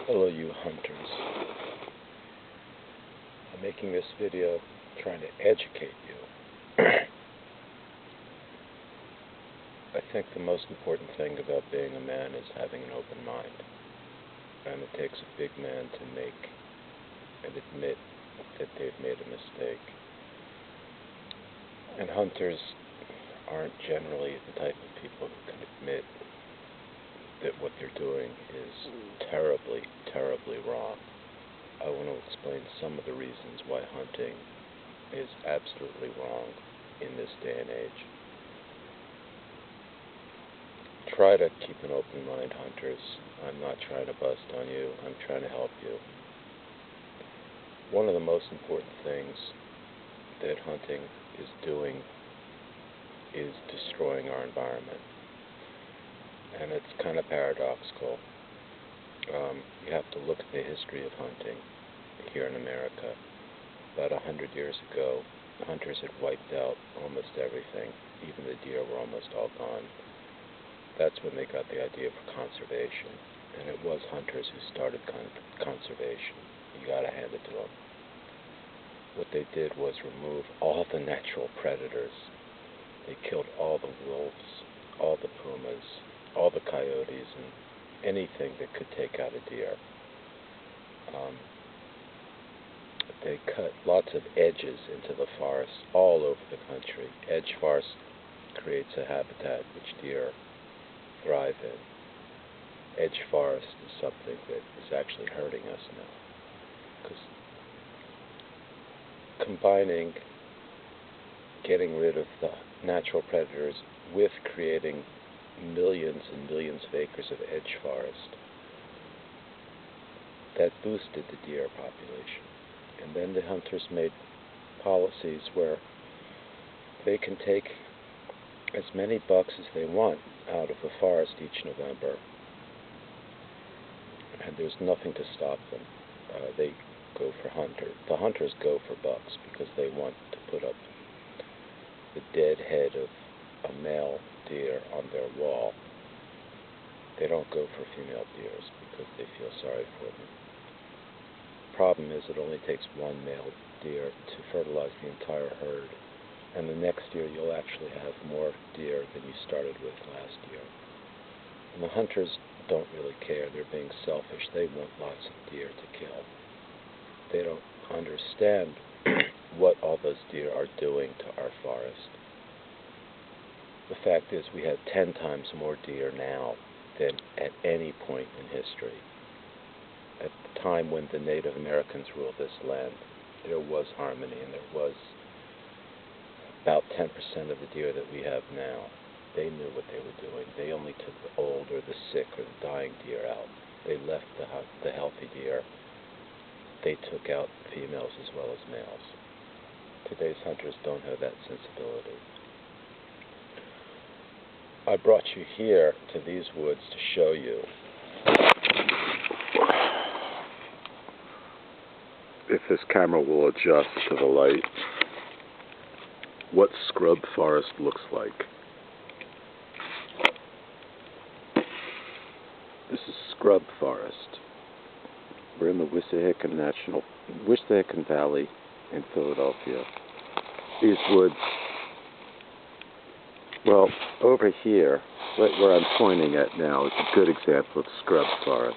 Hello, you hunters. I'm making this video trying to educate you. I think the most important thing about being a man is having an open mind. And it takes a big man to make and admit that they've made a mistake. And hunters aren't generally the type of people who can admit that what they're doing is terribly, terribly wrong. I want to explain some of the reasons why hunting is absolutely wrong in this day and age. Try to keep an open mind, hunters. I'm not trying to bust on you. I'm trying to help you. One of the most important things that hunting is doing is destroying our environment. And it's kind of paradoxical. You have to look at the history of hunting here in America. About 100 years ago, hunters had wiped out almost everything. Even the deer were almost all gone. That's when they got the idea for conservation. And it was hunters who started conservation. You gotta hand it to them. What they did was remove all the natural predators. They killed all the wolves, all the pumas, all the coyotes, and anything that could take out a deer. They cut lots of edges into the forest all over the country. Edge forest creates a habitat which deer thrive in. Edge forest is something that is actually hurting us now, because combining getting rid of the natural predators with creating millions and millions of acres of edge forest, that boosted the deer population. And then the hunters made policies where they can take as many bucks as they want out of the forest each November, and there's nothing to stop them. They go for the hunters go for bucks because they want to put up the dead head of a male deer on their wall. They don't go for female deers because they feel sorry for them. Problem is, it only takes one male deer to fertilize the entire herd, and the next year you'll actually have more deer than you started with last year. And the hunters don't really care. They're being selfish. They want lots of deer to kill. They don't understand what all those deer are doing to our forest. The fact is, we have 10 times more deer now than at any point in history. At the time when the Native Americans ruled this land, there was harmony, and there was about 10% of the deer that we have now. They knew what they were doing. They only took the old or the sick or the dying deer out. They left the healthy deer. They took out females as well as males. Today's hunters don't have that sensibility. I brought you here to these woods to show you, if this camera will adjust to the light, what scrub forest looks like. This is scrub forest. We're in the Wissahickon Valley in Philadelphia. These woods, well, over here, right where I'm pointing at now, is a good example of scrub forest.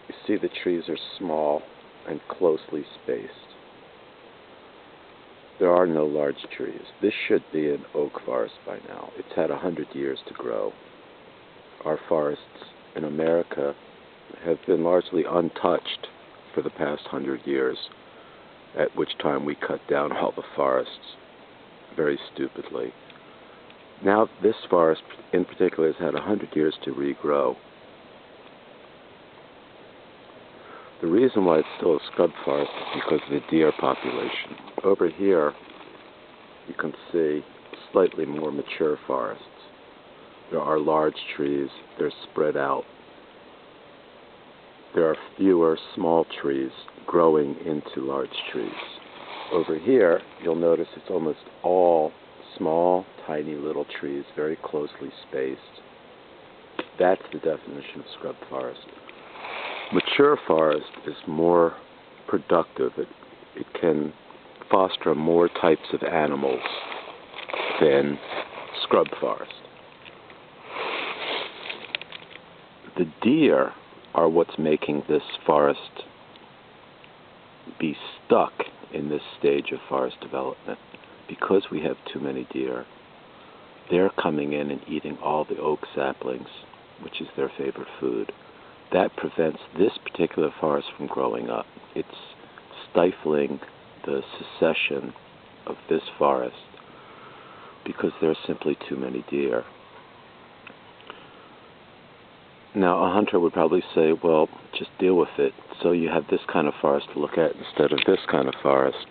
You see the trees are small and closely spaced. There are no large trees. This should be an oak forest by now. It's had 100 years to grow. Our forests in America have been largely untouched for the past 100 years, at which time we cut down all the forests very stupidly. Now this forest in particular has had 100 years to regrow. The reason why it's still a scrub forest is because of the deer population. Over here you can see slightly more mature forests. There are large trees. They're spread out. There are fewer small trees growing into large trees. Over here, you'll notice it's almost all small, tiny little trees, very closely spaced. That's the definition of scrub forest. Mature forest is more productive. It can foster more types of animals than scrub forest. The deer are what's making this forest be stuck in this stage of forest development. Because we have too many deer, they're coming in and eating all the oak saplings, which is their favorite food. That prevents this particular forest from growing up. It's stifling the succession of this forest because there are simply too many deer. Now, a hunter would probably say, well, just deal with it. So you have this kind of forest to look at instead of this kind of forest.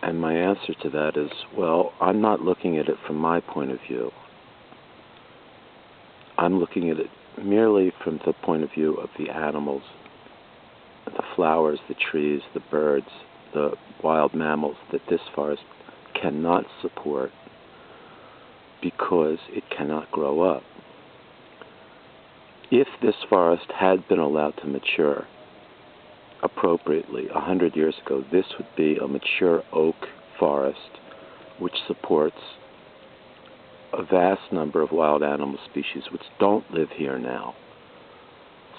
And my answer to that is, well, I'm not looking at it from my point of view. I'm looking at it merely from the point of view of the animals, the flowers, the trees, the birds, the wild mammals that this forest cannot support because it cannot grow up. If this forest had been allowed to mature appropriately 100 years ago, this would be a mature oak forest which supports a vast number of wild animal species which don't live here now,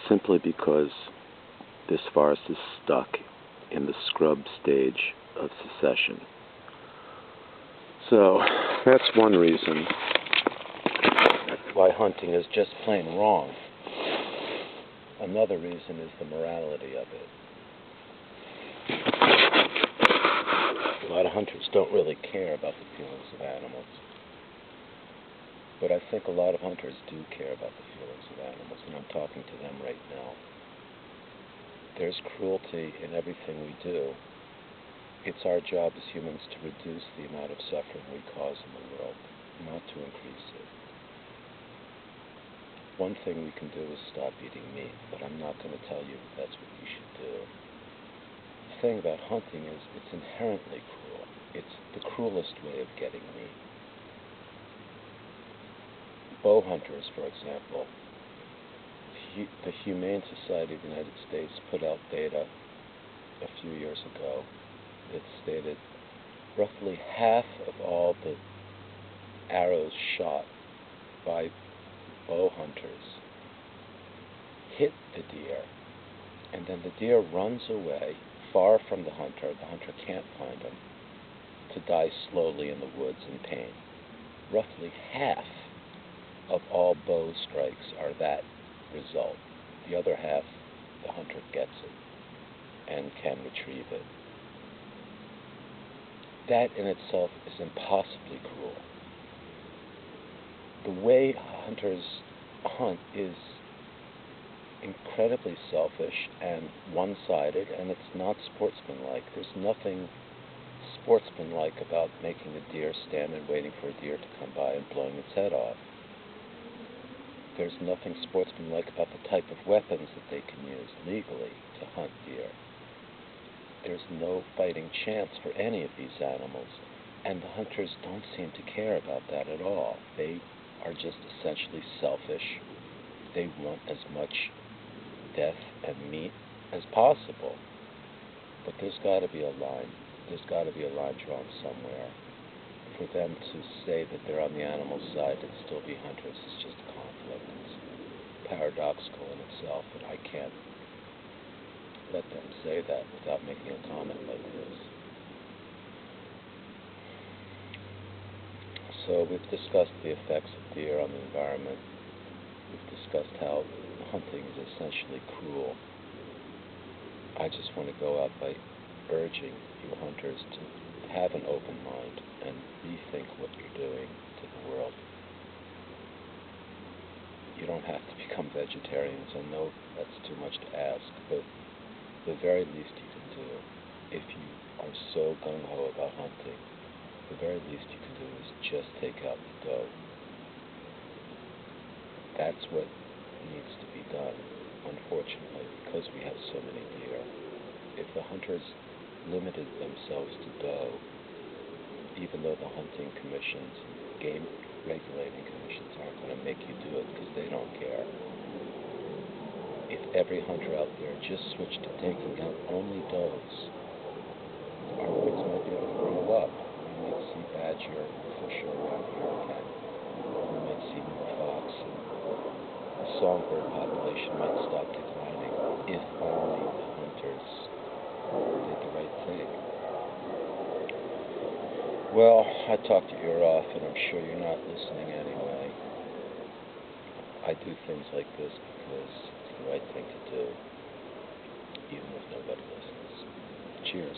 simply because this forest is stuck in the scrub stage of succession. So that's one reason why hunting is just plain wrong. Another reason is the morality of it. A lot of hunters don't really care about the feelings of animals. But I think a lot of hunters do care about the feelings of animals, and I'm talking to them right now. There's cruelty in everything we do. It's our job as humans to reduce the amount of suffering we cause in the world, not to increase it. One thing we can do is stop eating meat, but I'm not going to tell you that's what you should do. The thing about hunting is it's inherently cruel. It's the cruelest way of getting meat. Bow hunters, for example, the Humane Society of the United States put out data a few years ago that stated roughly half of all the arrows shot by bow hunters hit the deer, and then the deer runs away far from the hunter can't find him, to die slowly in the woods in pain. Roughly half of all bow strikes are that result. The other half, the hunter gets it and can retrieve it. That in itself is impossibly cruel. The way hunters hunt is incredibly selfish and one-sided, and it's not sportsmanlike. There's nothing sportsmanlike about making a deer stand and waiting for a deer to come by and blowing its head off. There's nothing sportsmanlike about the type of weapons that they can use legally to hunt deer. There's no fighting chance for any of these animals, and the hunters don't seem to care about that at all. They are just essentially selfish. They want as much death and meat as possible. But there's got to be a line. There's got to be a line drawn somewhere. For them to say that they're on the animal side and still be hunters is just a conflict. It's paradoxical in itself, and I can't let them say that without making a comment like this. So we've discussed the effects of deer on the environment. We've discussed how hunting is essentially cruel. I just want to go out by urging you hunters to have an open mind and rethink what you're doing to the world. You don't have to become vegetarians. I know that's too much to ask, but the very least you can do, if you are so gung-ho about hunting, the very least you can do is just take out the doe. That's what needs to be done, unfortunately, because we have so many deer. If the hunters limited themselves to doe, even though the hunting commissions and game regulating commissions aren't going to make you do it because they don't care. If every hunter out there just switched to taking out only does, our woods might be able to grow up. We might see badger for sure around here again. We might see more fox, and the songbird population might stop declining if only the hunters did the right thing. Well, I talked your ear off, and I'm sure you're not listening anyway. I do things like this because it's the right thing to do, even if nobody listens. Cheers.